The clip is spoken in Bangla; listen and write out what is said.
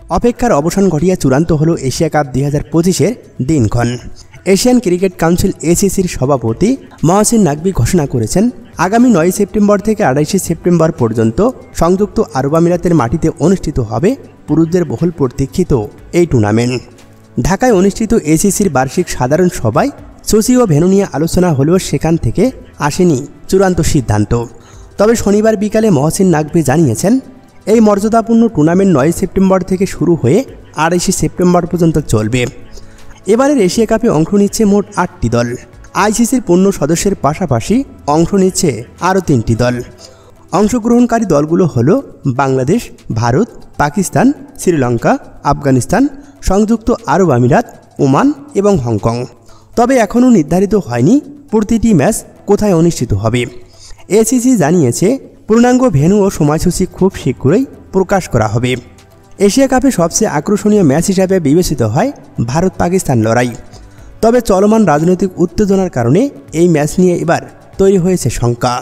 অপেক্ষার অবসান ঘটিয়ে চূড়ান্ত হলো এশিয়া কাপ 2025-এর দিনক্ষণ। এশিয়ান ক্রিকেট কাউন্সিল এসিসির সভাপতি মহসিন নাকভি ঘোষণা করেছেন, আগামী 9 সেপ্টেম্বর থেকে 28 সেপ্টেম্বর পর্যন্ত সংযুক্ত আরব আমিরাতের মাটিতে অনুষ্ঠিত হবে পুরুষদের বহুল প্রতীক্ষিত এই টুর্নামেন্ট। ঢাকায় অনুষ্ঠিত এসিসির বার্ষিক সাধারণ সভায় সূচি ও ভেন্যু নিয়ে আলোচনা হলেও সেখান থেকে আসেনি চূড়ান্ত সিদ্ধান্ত। তবে শনিবার বিকালে মহসিন নাকভি জানিয়েছেন, এই মর্যাদাপূর্ণ টুর্নামেন্ট 9 সেপ্টেম্বর থেকে শুরু হয়ে 28 সেপ্টেম্বর পর্যন্ত চলবে। এবারের এশিয়া কাপে অংশ নিচ্ছে মোট 8টি দল। আইসিসির পূর্ণ সদস্যের পাশাপাশি অংশ নিচ্ছে আরও 3টি দল। অংশগ্রহণকারী দলগুলো হলো বাংলাদেশ, ভারত, পাকিস্তান, শ্রীলঙ্কা, আফগানিস্তান, সংযুক্ত আরব আমিরাত, ওমান এবং হংকং। তবে এখনও নির্ধারিত হয়নি প্রতিটি ম্যাচ কোথায় অনুষ্ঠিত হবে। এসিসি জানিয়েছে, পূর্ণাঙ্গ ভেন্যু ও সময়সূচি খুব শীঘ্রই প্রকাশ করা হবে। এশিয়া কাপে সবচেয়ে আকর্ষণীয় ম্যাচ হিসাবে বিবেচিত হয় ভারত পাকিস্তান লড়াই। তবে চলমান রাজনৈতিক উত্তেজনার কারণে এই ম্যাচ নিয়ে এবার তৈরি হয়েছে শঙ্কা।